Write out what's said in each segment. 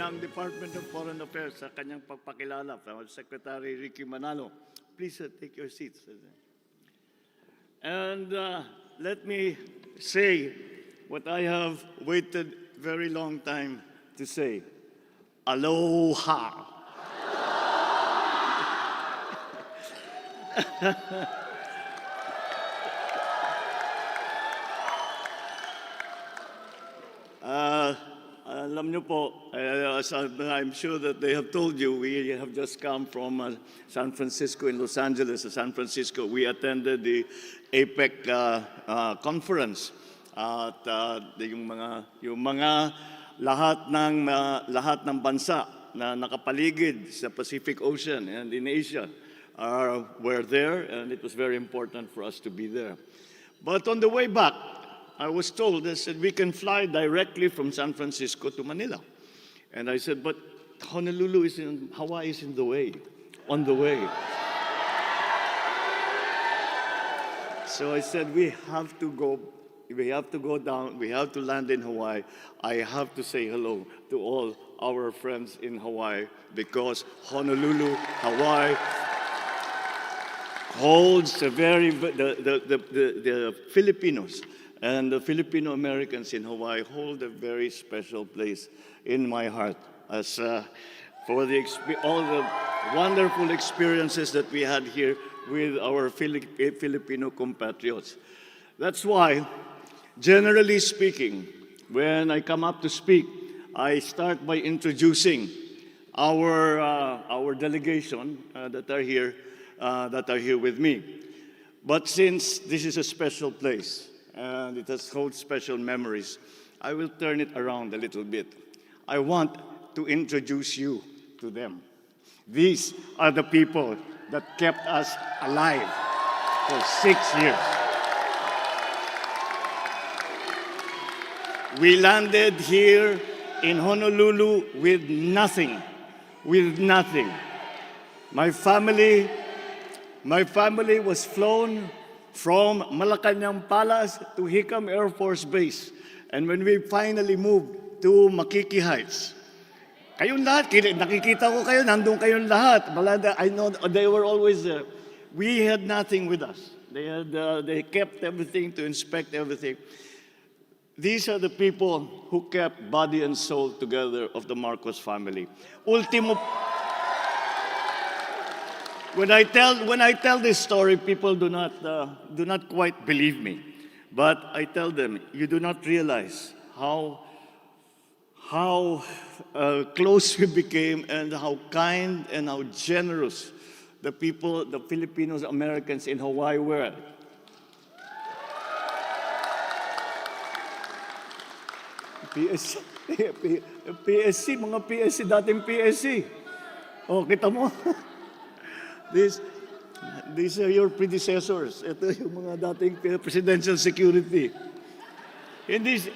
ng Department of Foreign Affairs sa kanyang pagpakilala, Secretary Ricky Manalo. Please take your seats. And let me say what I have waited very long time to say. Aloha. Alam niyo po, as I'm sure that they have told you, we have just come from San Francisco and Los Angeles. San Francisco, we attended the APEC conference. At yung mga lahat ng bansa na nakapaligid sa Pacific Ocean and in Asia were there, and it was very important for us to be there. But on the way back, I was told, they said, we can fly directly from San Francisco to Manila. And I said, but Honolulu Hawaii is on the way. So I said, we have to go down, we have to land in Hawaii. I have to say hello to all our friends in Hawaii because Honolulu, Hawaii, holds the Filipinos and the Filipino Americans in Hawaii hold a very special place in my heart as for all the wonderful experiences that we had here with our Filipino compatriots. That's why, generally speaking, when I come up to speak, I start by introducing our delegation that are here with me. But since this is a special place and it has holds special memories, I will turn it around a little bit. I want to introduce you to them. These are the people that kept us alive for 6 years. We landed here in Honolulu with nothing. My family was flown from Malacanang Palace to Hickam Air Force Base. And when we finally moved to Makiki Heights, kayong lahat, nakikita ko kayo, nandun kayong lahat. I know they were always there. We had nothing with us. They kept everything to inspect everything. These are the people who kept body and soul together of the Marcos family. When I tell this story, people do not quite believe me. But I tell them, you do not realize how close we became and how kind and how generous the Filipinos, Americans in Hawaii were. PSC, mga PSC, dating PSC. Oh, kita mo? These are your predecessors. Ito yung mga dating presidential security. Hindi,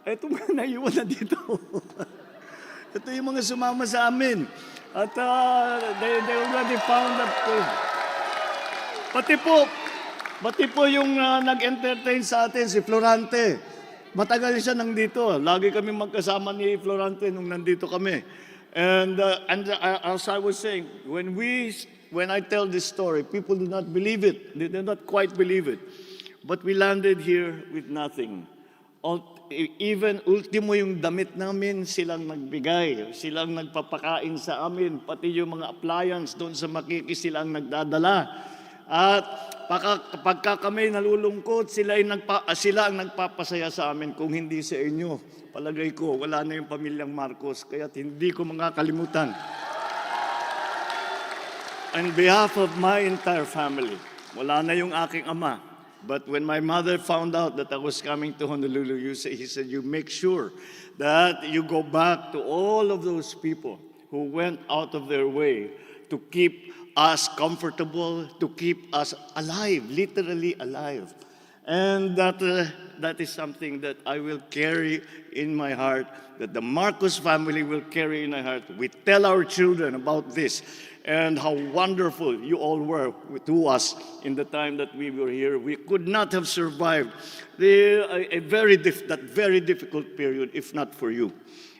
ito mga naiwan na dito. Ito yung mga sumama sa amin. At they already found that place. Pati po yung nag-entertain sa atin, si Florante. Matagal siya nandito. Lagi kami magkasama ni Florante nung nandito kami. And as I was saying, when I tell this story, people do not believe it. They do not quite believe it. But we landed here with nothing. Even ultimo yung damit namin, silang nagbigay. Silang nagpapakain sa amin. Pati yung mga appliance doon sa Makiki, silang nagdadala. At pagka kami nalulungkot, sila ang nagpapasaya sa amin. Kung hindi sa inyo, palagay ko, wala na yung pamilyang Marcos. Kaya hindi ko makakalimutan. On behalf of my entire family, wala na yung aking ama. But when my mother found out that I was coming to Honolulu, he said, you make sure that you go back to all of those people who went out of their way to keep us comfortable, to keep us alive, literally alive. And that is something that I will carry in my heart, that the Marcos family will carry in our heart. We tell our children about this and how wonderful you all were to us in the time that we were here. We could not have survived that very difficult period if not for you.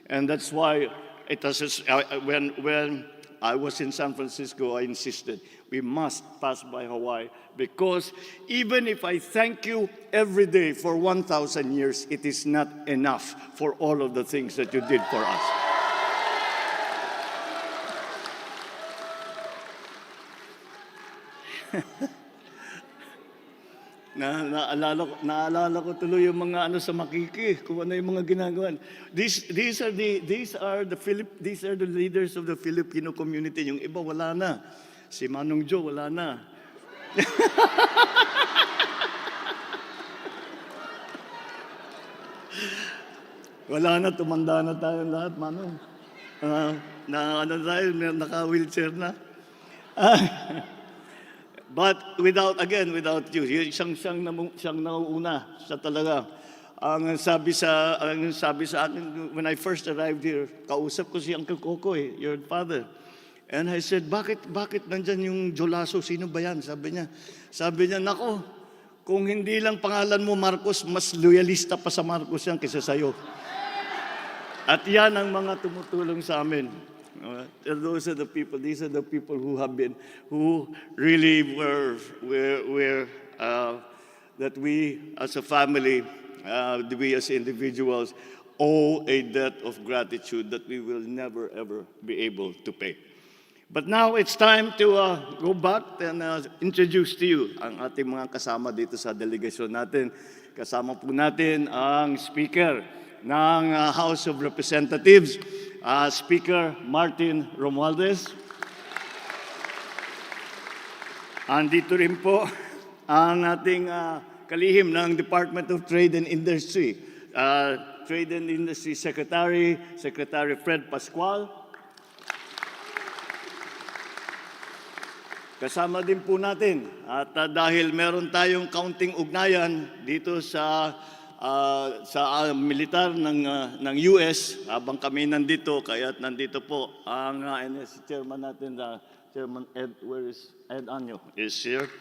And that's why it was, when I was in San Francisco, I insisted we must pass by Hawaii, because even if I thank you every day for 1,000 years, it is not enough for all of the things that you did for us. Naalala ko tuloy yung mga ano sa Makiki, kung ano yung mga ginagawa. These are the leaders of the Filipino community. Yung iba wala na. Si Manong Joe wala na. Wala na, tumanda na tayo lahat, Manong. Naka-wheelchair na. But without you, siyang nauuna, siya talaga. Ang sabi sa akin, when I first arrived here, kausap ko si Uncle Coco, your father. And I said, bakit nandyan yung Jolaso? Sino ba yan? Sabi niya, nako, kung hindi lang pangalan mo Marcos, mas loyalista pa sa Marcos yan kaysa sa'yo. At yan ang mga tumutulong sa amin. These are the people who really were that we as a family, we as individuals, owe a debt of gratitude that we will never ever be able to pay. But now it's time to go back and introduce to you ang ating mga kasama dito sa delegation natin. Kasama po natin ang Speaker ng House of Representatives, Speaker Martin Romualdez. Andito rin po ang ating kalihim ng Department of Trade and Industry, Trade and Industry Secretary Fred Pascual. Kasama din po natin, at dahil meron tayong kaunting ugnayan dito sa militar ng US, habang kami nandito, kaya't nandito po ang NS chairman natin, Chairman Ed, where is Ed Anyo? Is here.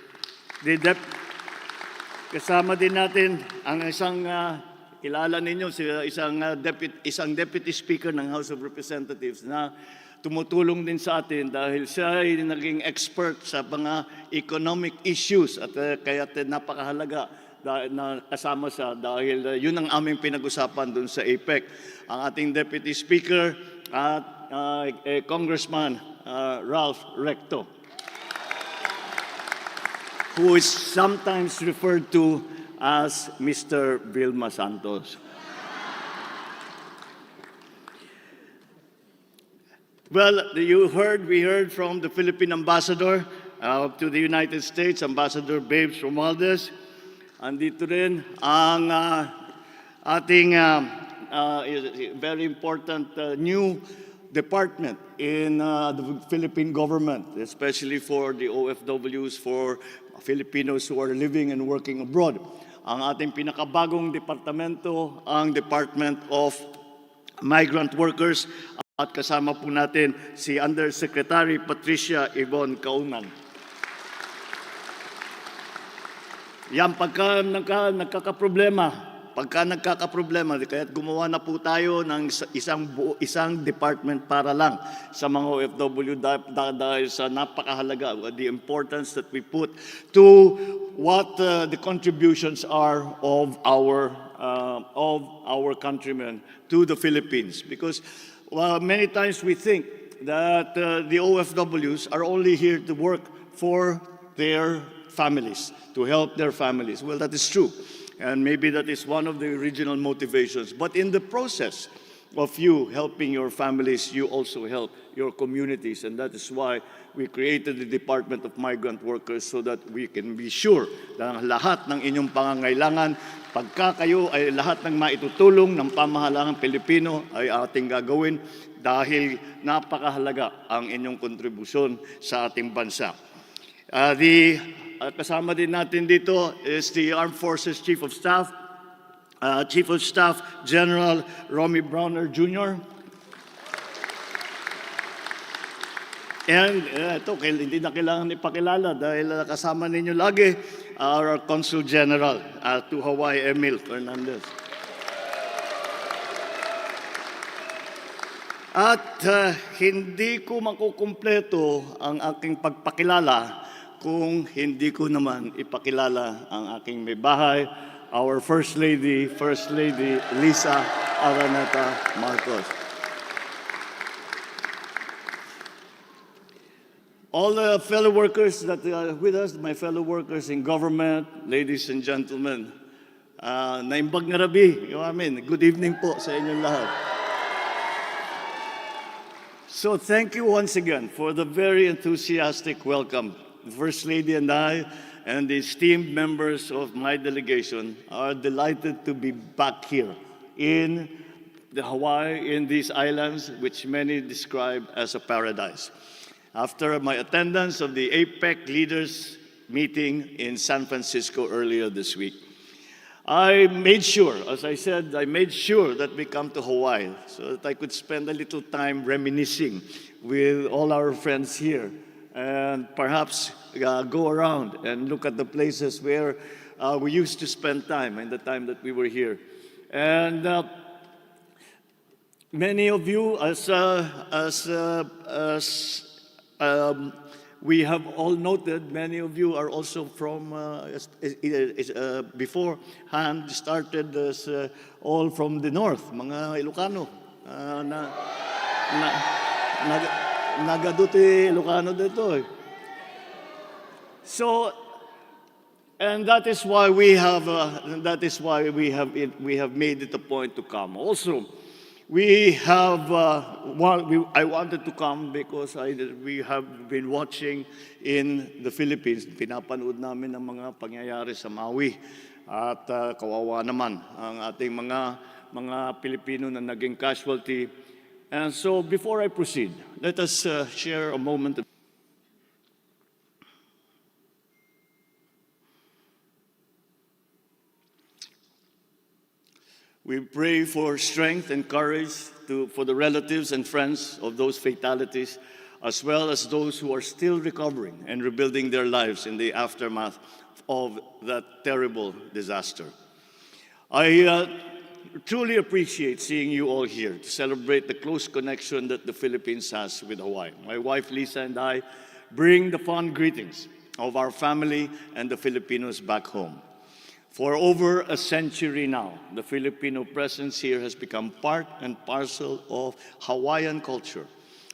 Kasama din natin ang isang kilala ninyo, isang deputy speaker ng House of Representatives na tumutulong din sa atin dahil siya ay naging expert sa mga economic issues, at kaya napakahalaga na kasama siya dahil yun ang aming pinag-usapan dun sa APEC. Ang ating Deputy Speaker at Congressman Ralph Recto, who is sometimes referred to as Mr. Vilma Santos. Well, we heard from the Philippine Ambassador to the United States, Ambassador Babes Romualdez. Andito rin ang ating very important new department in the Philippine government, especially for the OFWs, for Filipinos who are living and working abroad. Ang ating pinakabagong departamento, ang Department of Migrant Workers, at kasama po natin si Undersecretary Patricia Yvonne Kaunan. Yan, pagka nagkakaproblema, kaya't gumawa na po tayo ng isang department para lang sa mga OFW dahil sa napakahalaga, the importance that we put to what the contributions are of our countrymen to the Philippines. Because many times we think that the OFWs are only here to work for their families, to help their families. Well, that is true. And maybe that is one of the original motivations. But in the process of you helping your families, you also help your communities. And that is why we created the Department of Migrant Workers, so that we can be sure na lahat ng inyong pangangailangan, pagka kayo ay lahat ng maitutulong ng pamahalaan Pilipino ay ating gagawin, dahil napakahalaga ang inyong kontribusyon sa ating bansa. Kasama din natin dito is the Armed Forces Chief of Staff General Romy Browner Jr. And ito, hindi na kailangan ipakilala dahil kasama ninyo lagi our Consul General to Hawaii, Emil Fernandez. At hindi ko makukumpleto ang aking pagpakilala kung hindi ko naman ipakilala ang aking may bahay, our First Lady Lisa Araneta Marcos. All the fellow workers that are with us, my fellow workers in government, ladies and gentlemen, naimbag nga rabi, good evening po sa inyong lahat. So thank you once again for the very enthusiastic welcome. The First Lady and I and the esteemed members of my delegation are delighted to be back here in the Hawaii, in these islands, which many describe as a paradise. After my attendance of the APEC leaders meeting in San Francisco earlier this week, I made sure, as I said, I made sure that we come to Hawaii so that I could spend a little time reminiscing with all our friends here and perhaps go around and look at the places where we used to spend time in the time that we were here. And many of you, we have all noted, many of you are also from, beforehand, started as all from the north, mga Ilocano. Nagaduti Ilocano dito. So, and that is why we have made it a point to come. Also, we have, I wanted to come because we have been watching in the Philippines. Pinapanood namin ang mga pangyayari sa Maui. At kawawa naman ang ating mga Pilipino na naging casualty. And so before I proceed, let us share a moment. We pray for strength and courage for the relatives and friends of those fatalities, as well as those who are still recovering and rebuilding their lives in the aftermath of that terrible disaster. I truly appreciate seeing you all here to celebrate the close connection that the Philippines has with Hawaii. My wife Lisa and I bring the fond greetings of our family and the Filipinos back home. For over a century now, the Filipino presence here has become part and parcel of Hawaiian culture.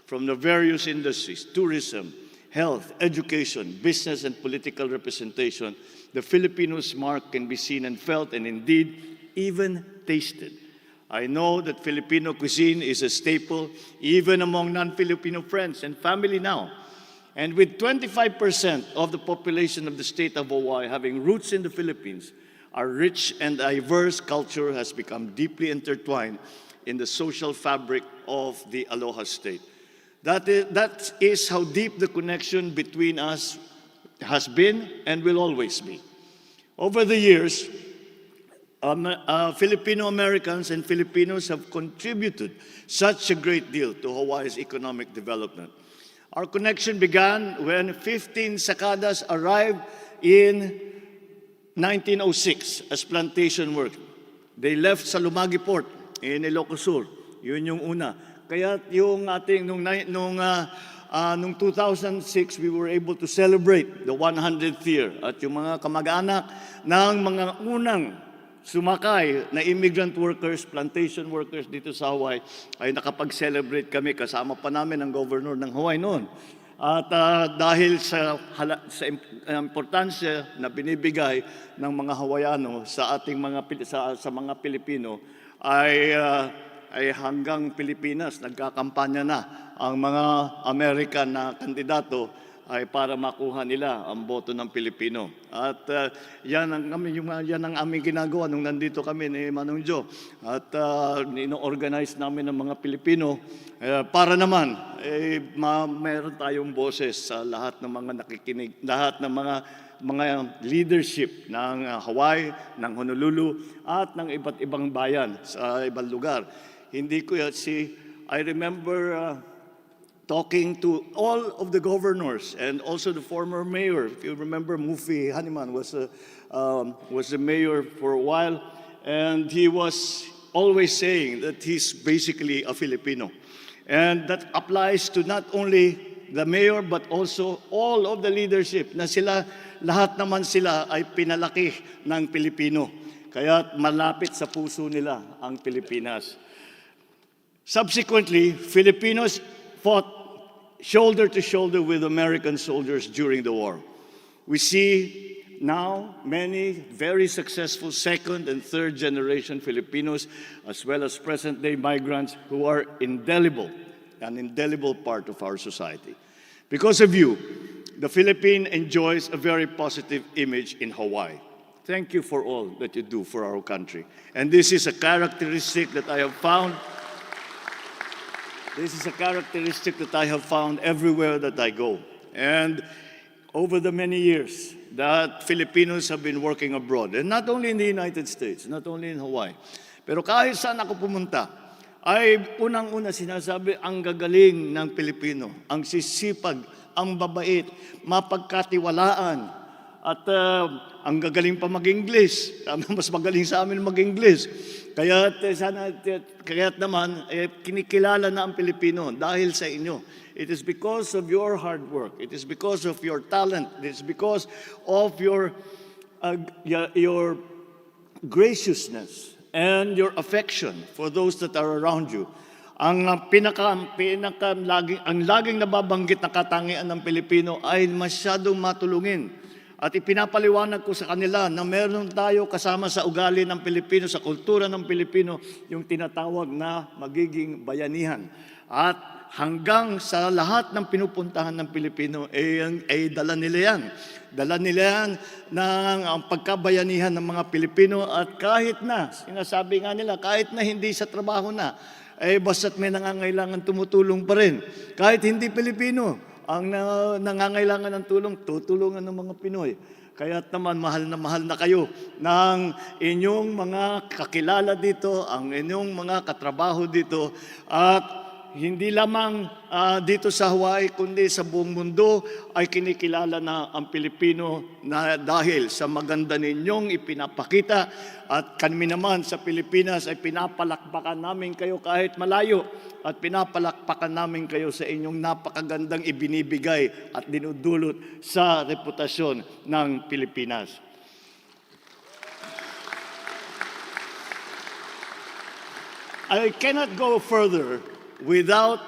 From the various industries, tourism, health, education, business, and political representation, the Filipinos' mark can be seen and felt, and indeed, even tasted. I know that Filipino cuisine is a staple even among non-Filipino friends and family now. And with 25% of the population of the state of Hawaii having roots in the Philippines, our rich and diverse culture has become deeply intertwined in the social fabric of the Aloha State. That is how deep the connection between us has been and will always be. Over the years, Filipino Americans and Filipinos have contributed such a great deal to Hawaii's economic development. Our connection began when 15 sakadas arrived in 1906 as plantation work. They left sa Lumagi Port in Ilocos Sur. Yun yung una. Kaya yung ating nung 2006 we were able to celebrate the 100th year at yung mga kamag-anak ng mga unang sumakay na immigrant workers, plantation workers dito sa Hawaii ay nakapag-celebrate kami kasama pa namin ang governor ng Hawaii noon. At dahil sa importansya na binibigay ng mga Hawaiano sa ating sa mga Pilipino ay hanggang Pilipinas nagkakampanya na ang mga American na kandidato ay para makuha nila ang boto ng Pilipino. At yan ang aming ginagawa nung nandito kami ni Manong Joe. At ino-organize namin ng mga Pilipino para naman mayroon tayong boses sa lahat ng mga nakikinig, lahat ng mga leadership ng Hawaii, ng Honolulu, at ng iba't ibang bayan sa ibang lugar. I remember talking to all of the governors and also the former mayor. If you remember, Mufi Haniman was the mayor for a while, and he was always saying that he's basically a Filipino. And that applies to not only the mayor but also all of the leadership na sila, lahat naman sila ay pinalaki ng Pilipino. Kaya malapit sa puso nila ang Pilipinas. Subsequently, Filipinos fought shoulder to shoulder with American soldiers during the war. We see now many very successful second and third generation Filipinos, as well as present-day migrants who are indelible, an indelible part of our society. Because of you, the Philippines enjoys a very positive image in Hawaii. Thank you for all that you do for our country. And this is a characteristic that I have found. This is a characteristic that I have found everywhere that I go. And over the many years that Filipinos have been working abroad, and not only in the United States, not only in Hawaii, pero kahit saan ako pumunta, ay unang-una sinasabi, ang gagaling ng Pilipino, ang sisipag, ang babait, mapagkatiwalaan, at ang gagaling pa mag-English. Mas magaling sa amin mag-English. Kaya't naman, kinikilala na ang Pilipino dahil sa inyo. It is because of your hard work. It is because of your talent. It is because of your graciousness and your affection for those that are around you. Ang laging nababanggit na katangian ng Pilipino ay masyadong matulungin. At ipinapaliwanag ko sa kanila na meron tayo kasama sa ugali ng Pilipino, sa kultura ng Pilipino, yung tinatawag na magiging bayanihan. At hanggang sa lahat ng pinupuntahan ng Pilipino, ay dala nila yan. Dala nila yan ng pagkabayanihan ng mga Pilipino at kahit na, sinasabi nga nila, kahit na hindi sa trabaho na, basta't may nangangailangan tumutulong pa rin. Kahit hindi Pilipino, ang nangangailangan ng tulong, tutulungan ng mga Pinoy. Kaya't naman mahal na kayo ng inyong mga kakilala dito, ang inyong mga katrabaho dito, at hindi lamang dito sa Hawaii, kundi sa buong mundo ay kinikilala na ang Pilipino na dahil sa maganda ninyong ipinapakita at kami naman sa Pilipinas ay pinapalakpakan namin kayo kahit malayo at pinapalakpakan namin kayo sa inyong napakagandang ibinibigay at dinudulot sa reputasyon ng Pilipinas. I cannot go further without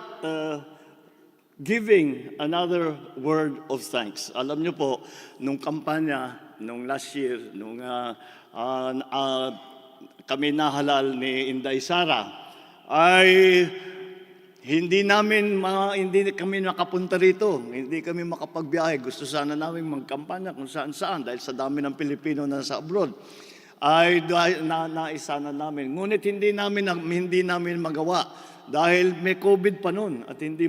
giving another word of thanks. Alam niyo po, nung kampanya, nung last year, nung kami nahalal ni Inday Sara, ay hindi kami nakapunta rito, hindi kami makapagbiyahe. Gusto sana namin magkampanya kung saan-saan dahil sa dami ng Pilipino na sa abroad. Ay naisana namin. Ngunit hindi namin magawa dahil may COVID pa noon at hindi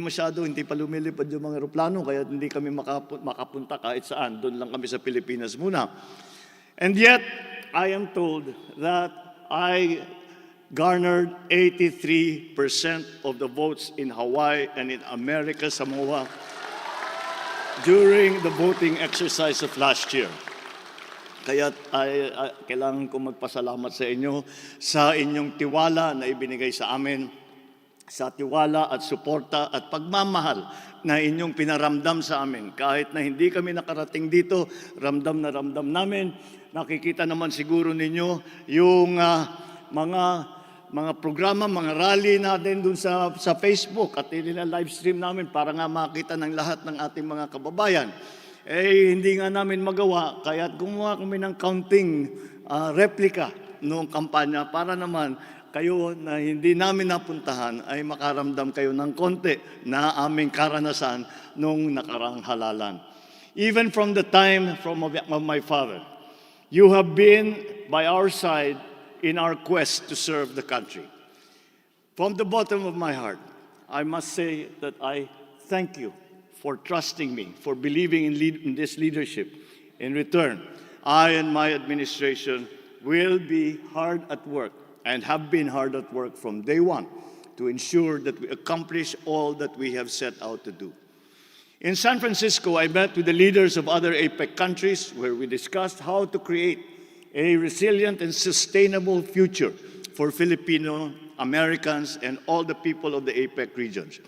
pa lumilipad yung mga eroplano kaya hindi kami makapunta kahit saan. Doon lang kami sa Pilipinas muna. And yet, I am told that I garnered 83% of the votes in Hawaii and in America Samoa during the voting exercise of last year. Kaya kailangan ko magpasalamat sa inyo sa inyong tiwala na ibinigay sa amin, sa tiwala at suporta at pagmamahal na inyong pinaramdam sa amin. Kahit na hindi kami nakarating dito, ramdam na ramdam namin. Nakikita naman siguro ninyo yung mga programa, mga rally natin dun sa Facebook at live stream namin para nga makita ng lahat ng ating mga kababayan. Hindi nga namin magawa, kaya gumawa kami ng counting replica noong kampanya para naman kayo na hindi namin napuntahan ay makaramdam kayo ng konti na aming karanasan noong nakarang halalan. Even from the time of my father, you have been by our side in our quest to serve the country. From the bottom of my heart, I must say that I thank you for trusting me, for believing in this leadership. In return, I and my administration will be hard at work and have been hard at work from day one to ensure that we accomplish all that we have set out to do. In San Francisco, I met with the leaders of other APEC countries where we discussed how to create a resilient and sustainable future for Filipino Americans, and all the people of the APEC regions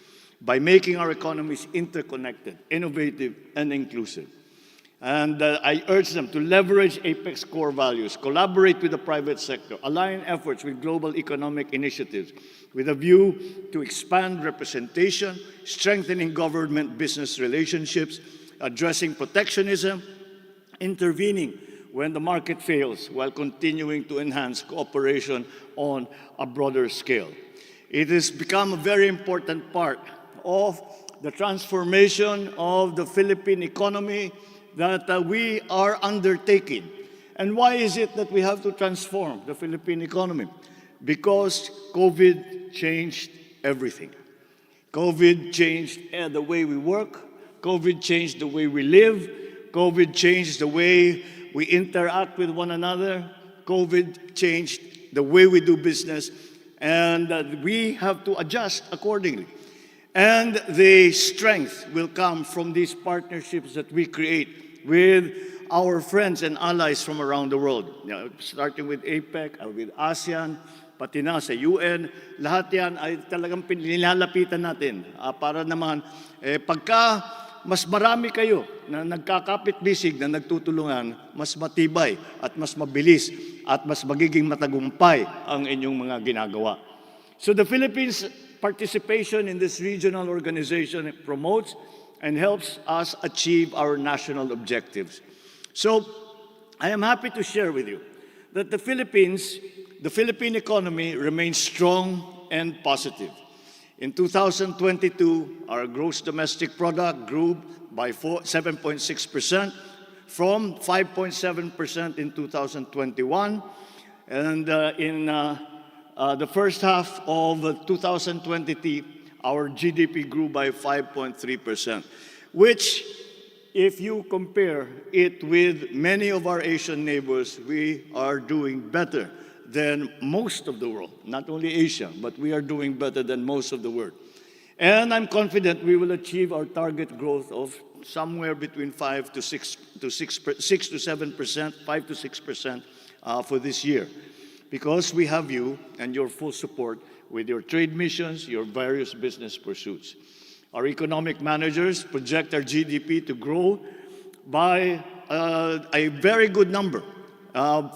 by making our economies interconnected, innovative, and inclusive. And I urge them to leverage APEC's core values, collaborate with the private sector, align efforts with global economic initiatives with a view to expand representation, strengthening government-business relationships, addressing protectionism, intervening when the market fails while continuing to enhance cooperation on a broader scale. It has become a very important part of the transformation of the Philippine economy that we are undertaking. And why is it that we have to transform the Philippine economy? Because COVID changed everything. COVID changed the way we work. COVID changed the way we live. COVID changed the way we interact with one another. COVID changed the way we do business. And we have to adjust accordingly. And the strength will come from these partnerships that we create with our friends and allies from around the world. Starting with APEC, with ASEAN, pati na sa UN, lahat yan ay talagang nilalapitan natin para naman pagka mas marami kayo na nagkakapit-bisig na nagtutulungan, mas matibay at mas mabilis at mas magiging matagumpay ang inyong mga ginagawa. So the Philippines' participation in this regional organization promotes and helps us achieve our national objectives. So I am happy to share with you that the Philippine economy remains strong and positive. In 2022, our gross domestic product grew by 7.6% from 5.7% in 2021. And in the first half of 2023, our GDP grew by 5.3%, which, if you compare it with many of our Asian neighbors, we are doing better than most of the world. Not only Asia, but we are doing better than most of the world. And I'm confident we will achieve our target growth of somewhere between 5 to 7%, 5 to 6% for this year, because we have you and your full support with your trade missions, your various business pursuits. Our economic managers project our GDP to grow by a very good number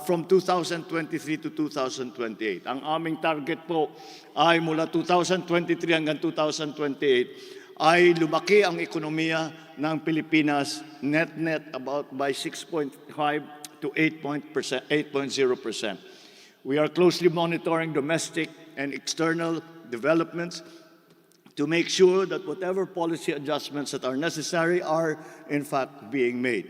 from 2023 to 2028. Ang aming target po ay mula 2023 hanggang 2028 ay lumaki ang ekonomiya ng Pilipinas net about by 6.5 to 8.0%. We are closely monitoring domestic and external developments to make sure that whatever policy adjustments that are necessary are in fact being made.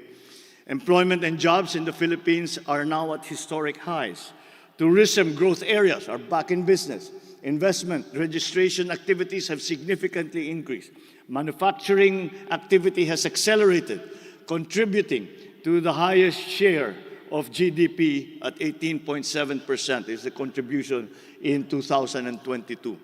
Employment and jobs in the Philippines are now at historic highs. Tourism growth areas are back in business. Investment, registration activities have significantly increased. Manufacturing activity has accelerated, contributing to the highest share of GDP at 18.7% is the contribution in 2022.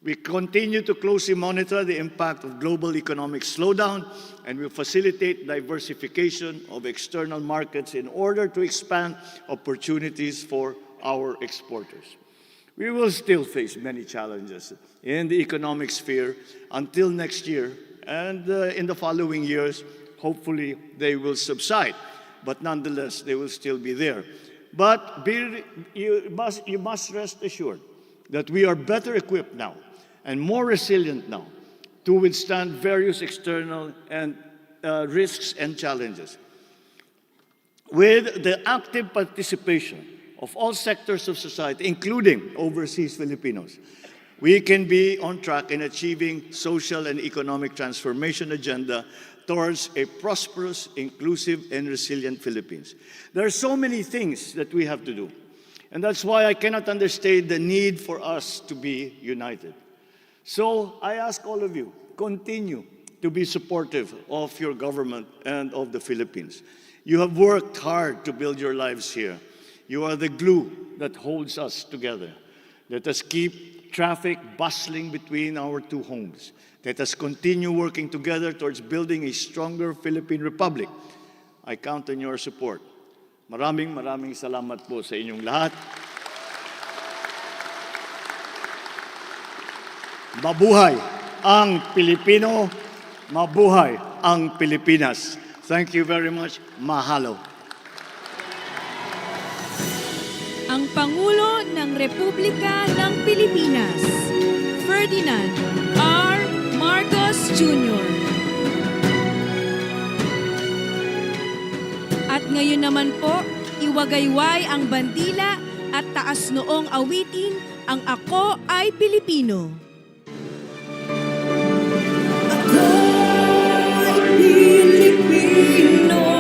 We continue to closely monitor the impact of global economic slowdown and will facilitate diversification of external markets in order to expand opportunities for our exporters. We will still face many challenges in the economic sphere until next year, and in the following years, hopefully they will subside. But nonetheless, they will still be there. But you must rest assured that we are better equipped now and more resilient now to withstand various external and risks and challenges. With the active participation of all sectors of society, including overseas Filipinos, we can be on track in achieving social and economic transformation agenda towards a prosperous, inclusive, and resilient Philippines. There are so many things that we have to do. And that's why I cannot understate the need for us to be united. So I ask all of you, continue to be supportive of your government and of the Philippines. You have worked hard to build your lives here. You are the glue that holds us together. Let us keep traffic bustling between our two homes. Let us continue working together towards building a stronger Philippine Republic. I count on your support. Maraming salamat po sa inyong lahat. Mabuhay ang Pilipino, mabuhay ang Pilipinas. Thank you very much. Mahalo. Ang Pangulo ng Republika ng Pilipinas, Ferdinand R. Marcos Jr. At ngayon naman po, iwagayway ang bandila at taas noong awitin ang Ako ay Pilipino. Ako ay Pilipino.